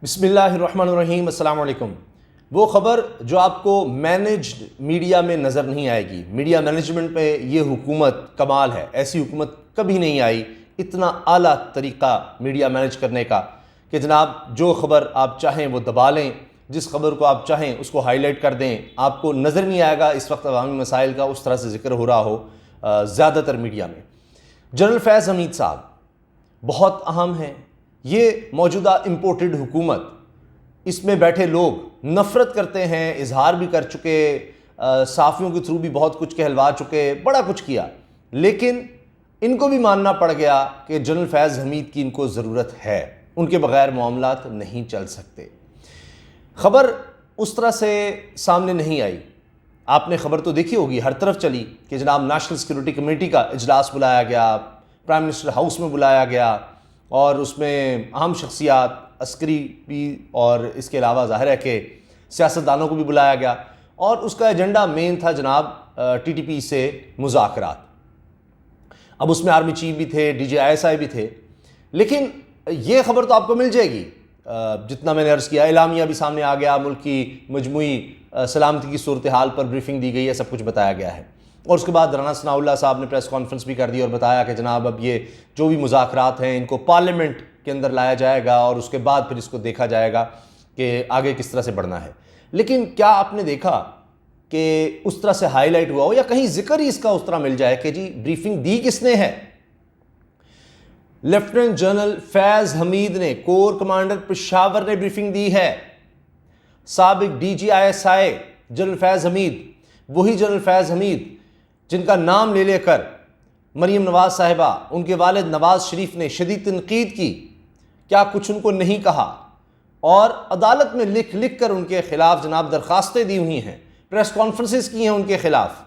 बिस्मिल्लाहिर्रहमानिर्रहीम, अस्सलाम वालेकुम। वो ख़बर जो आपको मैनेज्ड मीडिया में नज़र नहीं आएगी। मीडिया मैनेजमेंट पे ये हुकूमत कमाल है, ऐसी हुकूमत कभी नहीं आई। इतना आला तरीक़ा मीडिया मैनेज करने का कि जनाब जो ख़बर आप चाहें वो दबा लें, जिस ख़बर को आप चाहें उसको हाईलाइट कर दें। आपको नज़र नहीं आएगा इस वक्त अवामी मसाइल का उस तरह से ज़िक्र हो रहा हो ज़्यादातर मीडिया में। जनरल फैज़ हमीद साहब बहुत अहम हैं। ये मौजूदा इम्पोर्टेड हुकूमत, इसमें बैठे लोग नफ़रत करते हैं, इजहार भी कर चुके, साफ़ियों के थ्रू भी बहुत कुछ कहलवा चुके, बड़ा कुछ किया, लेकिन इनको भी मानना पड़ गया कि जनरल फैज़ हमीद की इनको ज़रूरत है, उनके बग़ैर मामलात नहीं चल सकते। ख़बर उस तरह से सामने नहीं आई। आपने ख़बर तो देखी होगी, हर तरफ चली कि जनाब नेशनल सिक्योरिटी कमेटी का इजलास बुलाया गया, प्राइम मिनिस्टर हाउस में बुलाया गया और उसमें अहम शख्सियात, अस्करी भी और इसके अलावा ज़ाहिर है कि सियासतदानों को भी बुलाया गया और उसका एजेंडा मेन था जनाब TTP से मुज़ाकरात। अब उसमें आर्मी चीफ भी थे, DGISI भी थे, लेकिन ये ख़बर तो आपको मिल जाएगी जितना मैंने अर्ज़ किया। एलामिया भी सामने आ गया, मुल्क की मजमूई सलामती की सूरत हाल पर ब्रीफिंग दी गई है, सब कुछ बताया गया है। और उसके बाद राना सनाउल्लाह साहब ने प्रेस कॉन्फ्रेंस भी कर दी और बताया कि जनाब अब ये जो भी मुज़ाकरात हैं इनको पार्लियामेंट के अंदर लाया जाएगा और उसके बाद फिर इसको देखा जाएगा कि आगे किस तरह से बढ़ना है। लेकिन क्या आपने देखा कि उस तरह से हाईलाइट हुआ हो या कहीं जिक्र ही इसका उस तरह मिल जाए कि जी ब्रीफिंग दी किसने है? लेफ्टिनेंट जनरल फैज़ हमीद ने, कोर कमांडर पेशावर ने ब्रीफिंग दी है। साबिक DGISI जनरल फैज़ हमीद, वही जनरल फैज़ हमीद जिनका नाम ले लेकर मरीम नवाज साहिबा, उनके वालिद नवाज शरीफ ने शदीद तनकीद की, क्या कुछ उनको नहीं कहा और अदालत में लिख लिख कर उनके खिलाफ जनाब दरखास्तें दी हुई हैं, प्रेस कॉन्फ्रेंसेस की हैं उनके खिलाफ।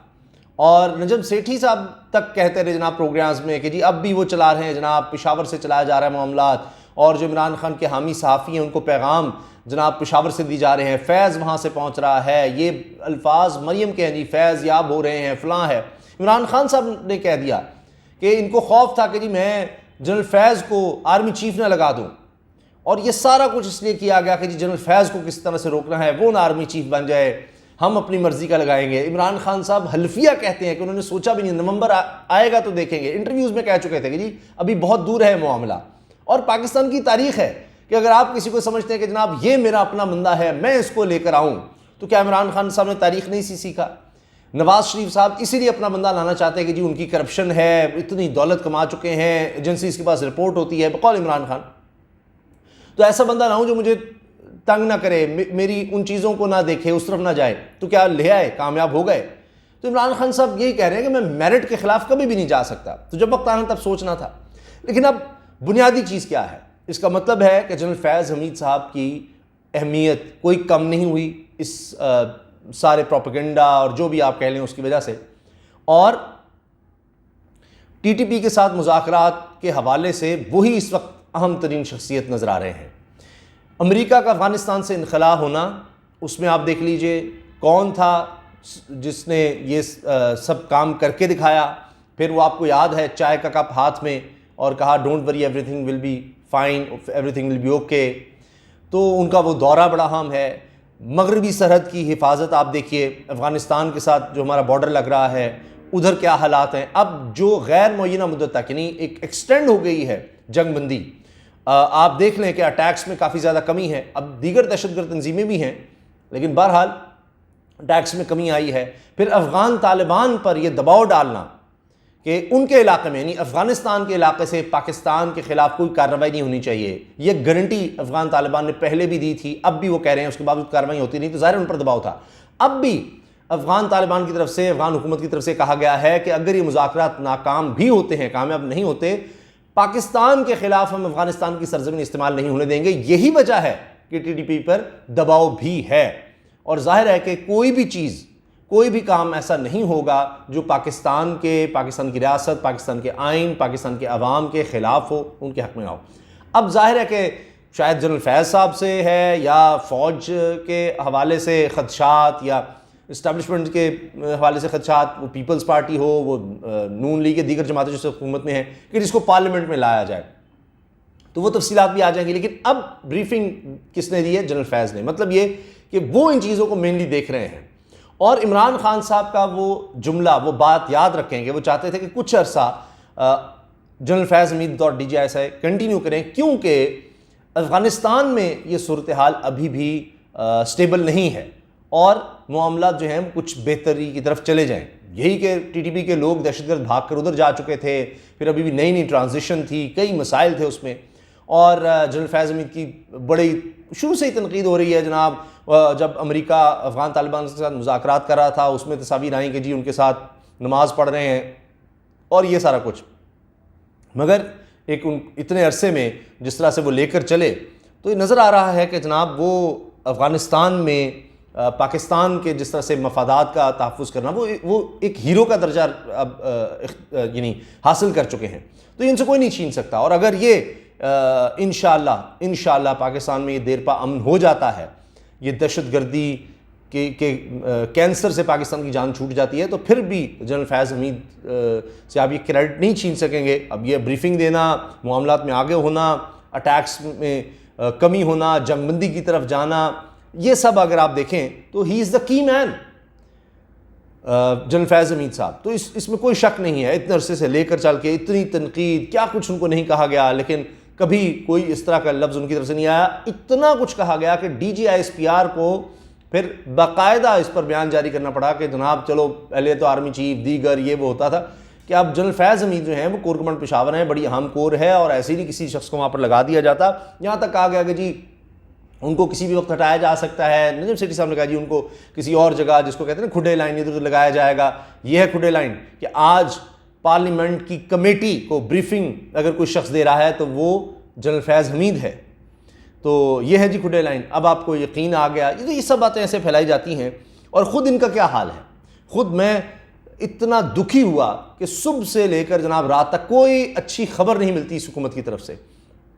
और नजम सेठी साहब तक कहते रहे जनाब प्रोग्राम्स में कि जी अब भी वो चला रहे हैं जनाब, पेशावर से चलाया जा रहा है मामलात, और जो इमरान खान के हामी सहाफ़ी हैं उनको पैगाम जनाब पेशावर से दी जा रहे हैं, फैज़ वहाँ से पहुँच रहा है, ये अल्फाज मरीम के हैं जी, फैज़ याब हो रहे हैं, फ़लाँ है। इमरान खान साहब ने कह दिया कि इनको खौफ था कि जी मैं जनरल फैज़ को आर्मी चीफ ना लगा दूँ, और ये सारा कुछ इसलिए किया गया कि जी जनरल फैज़ को किस तरह से रोकना है, वो ना आर्मी चीफ बन जाए, हम अपनी मर्जी का लगाएंगे। इमरान खान साहब हल्फिया कहते हैं कि उन्होंने सोचा भी नहीं, नवंबर आएगा तो देखेंगे। इंटरव्यूज़ में कह चुके थे कि जी अभी बहुत दूर है मामला। और पाकिस्तान की तारीख है कि अगर आप किसी को समझते हैं कि जनाब ये मेरा अपना बंदा है, मैं इसको लेकर आऊँ, तो क्या इमरान खान साहब ने तारीख नहीं सीखा? नवाज शरीफ साहब इसीलिए अपना बंदा लाना चाहते हैं कि जी उनकी करप्शन है, इतनी दौलत कमा चुके हैं, एजेंसीज के पास रिपोर्ट होती है बकौल इमरान खान, तो ऐसा बंदा लाऊं जो मुझे तंग ना करे, मेरी उन चीज़ों को ना देखे, उस तरफ ना जाए, तो क्या ले आए, कामयाब हो गए। तो इमरान खान साहब यही कह रहे हैं कि मैं मेरिट के खिलाफ कभी भी नहीं जा सकता, तो जब वक्त आना तब सोचना था। लेकिन अब बुनियादी चीज़ क्या है? इसका मतलब है कि जनरल फैज़ हमीद साहब की अहमियत कोई कम नहीं हुई इस सारे प्रोपेगेंडा और जो भी आप कह लें उसकी वजह से, और TTP के साथ मुज़ाकरात के हवाले से वही इस वक्त अहम तरीन शख्सियत नज़र आ रहे हैं। अमेरिका का अफ़गानिस्तान से इनखला होना, उसमें आप देख लीजिए कौन था जिसने ये सब काम करके दिखाया। फिर वो आपको याद है, चाय का कप हाथ में और कहा don't worry everything will be fine, everything will be okay. तो उनका वो दौरा बड़ा अहम है। मगरबी सरहद की हिफाजत आप देखिए, अफ़गानिस्तान के साथ जो हमारा बॉर्डर लग रहा है उधर क्या हालात हैं। अब जो गैर मुअय्यना मुद्दत तक यानी एक एक्सटेंड हो गई है जंगबंदी, आप देख लें कि अटैक्स में काफ़ी ज़्यादा कमी है। अब दीगर दहशतगर्द तंजीमें भी हैं, लेकिन बहरहाल अटैक्स में कमी आई है। फिर अफ़गान तालिबान पर यह दबाव डालना कि उनके इलाके में यानी अफ़गानिस्तान के इलाके से पाकिस्तान के ख़िलाफ़ कोई कार्रवाई नहीं होनी चाहिए, यह गारंटी अफ़गान तालिबान ने पहले भी दी थी, अब भी वो कह रहे हैं, उसके बावजूद कार्रवाई होती नहीं, तो ज़ाहिर उन पर दबाव था। अब भी अफ़गान तालिबान की तरफ से, अफ़गान हुकूमत की तरफ से कहा गया है कि अगर ये मुज़ाकरात नाकाम भी होते हैं, कामयाब नहीं होते, पाकिस्तान के खिलाफ हम अफगानिस्तान की सरजमीन इस्तेमाल नहीं होने देंगे। यही वजह है कि TTP पर दबाव भी है, और जाहिर है कि कोई भी चीज़, कोई भी काम ऐसा नहीं होगा जो पाकिस्तान की रियासत, पाकिस्तान के आइन, पाकिस्तान के अवाम के ख़िलाफ़ हो, उनके हक़ में ना हो। अब जाहिर है कि शायद जनरल फैज़ साहब से है या फ़ौज के हवाले से ख़दशात या इस्टेब्लिशमेंट के हवाले से खदशात, वो पीपल्स पार्टी हो, वो नून लीग के दीगर जमातें जिस हुकूमत में हैं, कि जिसको पार्लियामेंट में लाया जाए। तो वो तफसीलात भी आ जाएंगी। लेकिन अब ब्रीफिंग किसने दी है? जनरल फैज़ ने। मतलब ये कि वो इन चीज़ों को मेनली देख रहे हैं। और इमरान खान साहब का वो जुमला, वो बात याद रखेंगे, वो चाहते थे कि कुछ अरसा जनरल फैज़ हमीद और DGISI कंटिन्यू करें, क्योंकि अफ़गानिस्तान में ये सूरत हाल अभी भी स्टेबल नहीं है और मामला जो हैं कुछ बेहतरी की तरफ चले जाएं। यही कि TTP के लोग दहशतगर्द भाग कर उधर जा चुके थे, फिर अभी भी नई नई ट्रांजिशन थी, कई मसाइल थे उसमें। और जनरल फैज़ हमीद की बड़ी शुरू से ही तनकीद हो रही है जनाब। जब अमेरिका अफ़गान तालिबान के साथ मुज़ाकरात कर रहा था, उसमें तस्वीर आई कि जी उनके साथ नमाज पढ़ रहे हैं और ये सारा कुछ। मगर इतने अरसे में जिस तरह से वो लेकर चले, तो ये नज़र आ रहा है कि जनाब वो अफ़गानिस्तान में पाकिस्तान के जिस तरह से मफादात का तहफ़्फ़ुज़ करना, वो एक हीरो का दर्जा अब यानी हासिल कर चुके हैं। तो इनसे कोई नहीं छीन सकता। और अगर ये इंशाअल्लाह पाकिस्तान में ये देरपा अमन हो जाता है, ये दहशतगर्दी के कैंसर से पाकिस्तान की जान छूट जाती है, तो फिर भी जनरल फैज़ हमीद से आप ये क्रेडिट नहीं छीन सकेंगे। अब ये ब्रीफिंग देना, मामलात में आगे होना, अटैक्स में कमी होना, जंगबंदी की तरफ जाना, ये सब अगर आप देखें तो he is the key man general Faiz Hameed साहब। तो इसमें कोई शक नहीं है। इतने अरसे से लेकर चल के इतनी तनकीद, क्या कुछ उनको नहीं कहा गया, लेकिन कभी कोई इस तरह का लफ्ज़ उनकी तरफ से नहीं आया। इतना कुछ कहा गया कि DGISPR को फिर बाकायदा इस पर बयान जारी करना पड़ा कि जनाब चलो, पहले तो आर्मी चीफ दीगर ये वो होता था कि अब जनरल फैज़ हमीद जो हैं वो कोर कमांड पेशावर हैं, बड़ी अहम कोर है और ऐसे ही नहीं किसी शख्स को वहाँ पर लगा दिया जाता। यहाँ तक कहा गया कि जी उनको किसी भी वक्त हटाया जा सकता है। नजम सेठी साहब ने कहा जी उनको किसी और जगह, जिसको कहते हैं ना खुडे लाइन, इधर लगाया जाएगा। यह है खुडे लाइन कि आज पार्लियामेंट की कमेटी को ब्रीफिंग अगर कोई शख्स दे रहा है तो वो जनरल फैज़ हमीद है। तो ये है जी खुडे लाइन। अब आपको यकीन आ गया। ये सब बातें ऐसे फैलाई जाती हैं। और ख़ुद इनका क्या हाल है, ख़ुद मैं इतना दुखी हुआ कि सुबह से लेकर जनाब रात तक कोई अच्छी खबर नहीं मिलती इस हुकूमत की तरफ से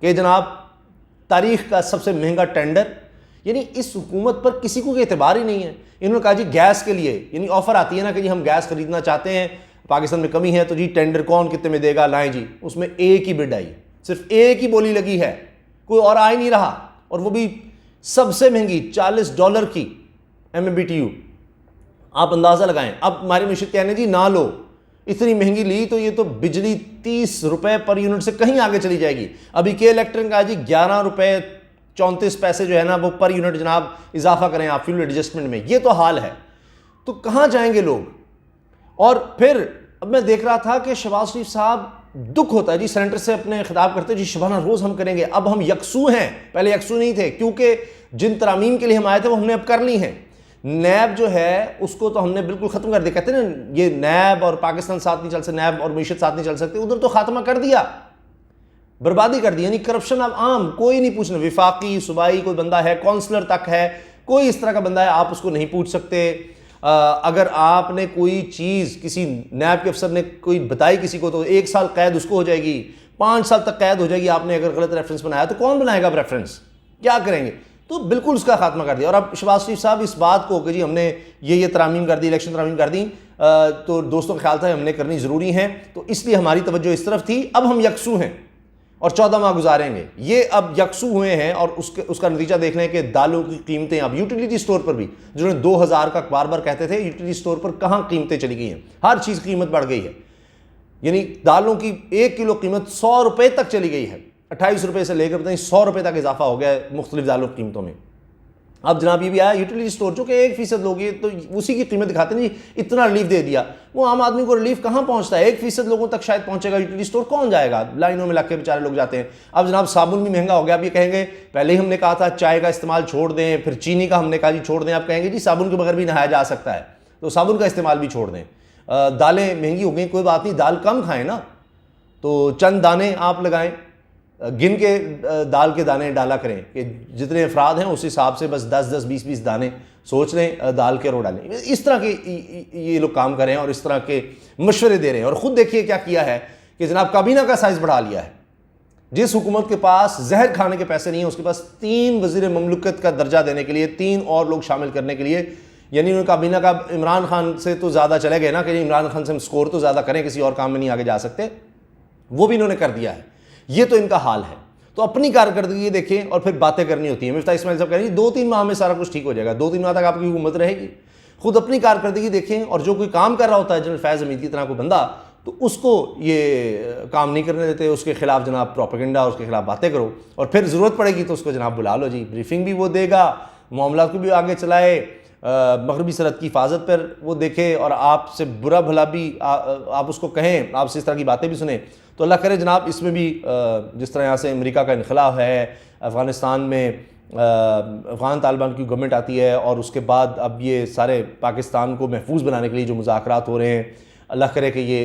कि जनाब तारीख़ का सबसे महंगा टेंडर, यानी इस हुकूमत पर किसी को एतबार ही नहीं है। इन्होंने कहा जी गैस के लिए, यानी ऑफ़र आती है ना कि जी हम गैस खरीदना चाहते हैं, पाकिस्तान में कमी है, तो जी टेंडर कौन कितने में देगा, लाएं जी। उसमें एक ही बिड आई, सिर्फ एक ही बोली लगी है, कोई और आ ही नहीं रहा, और वो भी सबसे महंगी $40 की MMBTU। आप अंदाज़ा लगाएं। अब हमारी मशीद कहने जी ना लो, इतनी महंगी ली तो ये तो बिजली 30 रुपए पर यूनिट से कहीं आगे चली जाएगी। अभी के इलेक्ट्रिक का जी 11 रुपए 34 पैसे जो है ना वो पर यूनिट जनाब इजाफा करें आप फ्यूल एडजस्टमेंट में। ये तो हाल है, तो कहाँ जाएंगे लोग। और फिर अब मैं देख रहा था कि शहबाज शरीफ साहब, दुख होता है जी, सेनेटर से अपने खिताब करते जी शबाना रोज़ हम करेंगे। अब हम यकसू हैं, पहले यकसू नहीं थे, क्योंकि जिन तरामीम के लिए हम आए थे वो हमने अब कर ली हैं। नैब जो है उसको तो हमने बिल्कुल ख़त्म कर दिया। कहते हैं ना ये नैब और पाकिस्तान साथ नहीं चल सकते, नैब और मीशत साथ नहीं चल सकते, उधर तो खात्मा कर दिया, बर्बादी कर दी। यानी करप्शन अब आम, कोई नहीं पूछना, विफाकी सूबाई कोई बंदा है, काउंसलर तक है, कोई इस तरह का बंदा है आप उसको नहीं पूछ सकते। अगर आपने कोई चीज़ किसी नैब के अफसर ने कोई बताई किसी को तो 1 साल कैद उसको हो जाएगी, 5 साल तक कैद हो जाएगी। आपने अगर गलत रेफरेंस बनाया तो कौन बनाएगा रेफरेंस, क्या करेंगे। तो बिल्कुल उसका खात्मा कर दिया। और अब शहबाज शरीफ साहब इस बात को कि जी हमने ये तरामीम कर दी, इलेक्शन तरामीम कर दी, तो दोस्तों का ख्याल था हमने करनी ज़रूरी है, तो इसलिए हमारी तवज्जो इस तरफ थी। अब हम यकसू हैं और 14 माह गुजारेंगे। ये अब यकसू हुए हैं और उसका नतीजा देख लें कि दालों की कीमतें अब यूटिलिटी स्टोर पर भी, जिन्होंने 2000 का बार बार कहते थे, यूटिलिटी स्टोर पर कहाँ कीमतें चली गई हैं, हर चीज़ की कीमत बढ़ गई है। यानी दालों की 1 किलो कीमत 100 रुपये तक चली गई है, 28 रुपये से लेकर पता नहीं 100 रुपये तक इजाफा हो गया है मुख्तलिफ दालों की कीमतों में। अब जनाब ये भी आया यूटिलिटी स्टोर, जो कि 1% लोग ये तो उसी की कीमत दिखाते नहीं, इतना रिलीफ दे दिया। वो आम आदमी को रिलीफ कहाँ पहुँचता है, 1% लोगों तक शायद पहुँचेगा। यूटिलिटी स्टोर कौन जाएगा, लाइनों में लग के बेचारे लोग जाते हैं। अब जनाब साबुन भी महंगा हो गया। अब ये कहेंगे पहले ही हमने कहा था चाय का इस्तेमाल छोड़ दें, फिर चीनी का हमने कहा जी छोड़ दें। अब कहेंगे जी साबुन के बगैर भी नहाया जा सकता है, तो साबुन का इस्तेमाल भी छोड़ दें। दालें महंगी हो गई, कोई बात नहीं, दाल कम खाएँ ना, तो चंद दाने आप लगाएं, गिन के दाल के दाने डाला करें कि जितने अफराद हैं उस हिसाब से बस 10-10, 20-20 दाने सोच लें दाल के रो डालें। इस तरह के ये लोग काम कर रहे हैं और इस तरह के मशवरे दे रहे हैं। और ख़ुद देखिए क्या किया है कि जनाब काबीना का साइज़ बढ़ा लिया है। जिस हुकूमत के पास जहर खाने के पैसे नहीं है, उसके पास 3 वज़ीर ममलकत का दर्जा देने के लिए 3 और लोग शामिल करने के लिए, यानी उन्होंने काबीना का इमरान खान से तो ज़्यादा चले गए ना कि इमरान खान से हम स्कोर तो ज़्यादा करें, किसी और काम में नहीं आगे जा सकते, वो भी इन्होंने कर दिया है। ये तो इनका हाल है। तो अपनी कारकर्दगी देखें और फिर बातें करनी होती हैं। मिफ्ताह इस्माइल साहब कह रहे हैं 2-3 माह में सारा कुछ ठीक हो जाएगा, 2-3 माह तक आपकी हुकूमत रहेगी। खुद अपनी कारकर्दगी देखें, और जो कोई काम कर रहा होता है जनरल फैज़ हमीद की तरह कोई बंदा, तो उसको ये काम नहीं करने देते, उसके खिलाफ जनाब प्रोपेगेंडा, उसके खिलाफ बातें करो, और फिर ज़रूरत पड़ेगी तो उसको जनाब बुला लो जी, ब्रीफिंग भी वो देगा, मामला को भी आगे चलाए, मगरबी सरहद की हिफाजत पर वो देखे, और आपसे बुरा भला भी आप उसको कहें, आपसे इस तरह की बातें भी सुने। तो अल्लाह करे जनाब इसमें भी जिस तरह यहाँ से अमेरिका का इनखला है, अफ़गानिस्तान में अफ़गान तालिबान की गवर्नमेंट आती है, और उसके बाद अब ये सारे पाकिस्तान को महफूज बनाने के लिए जो मुज़ाकरात हो रहे हैं, अल्लाह करे कि ये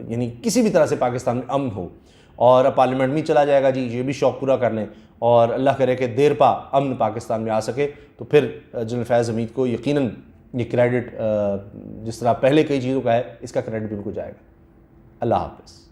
यानी किसी भी तरह से पाकिस्तान में अमन हो, और अब पार्लियामेंट में चला जाएगा जी, ये भी शौक़ पूरा कर लें, और अल्लाह करे कि देर पा अमन पाकिस्तान में आ सके। तो फिर जनरल फैज़ हमीद को यकीनन ये क्रेडिट जिस तरह पहले कई चीज़ों का है, इसका क्रेडिट भी उनको जाएगा। अल्लाह हाफ़िज़।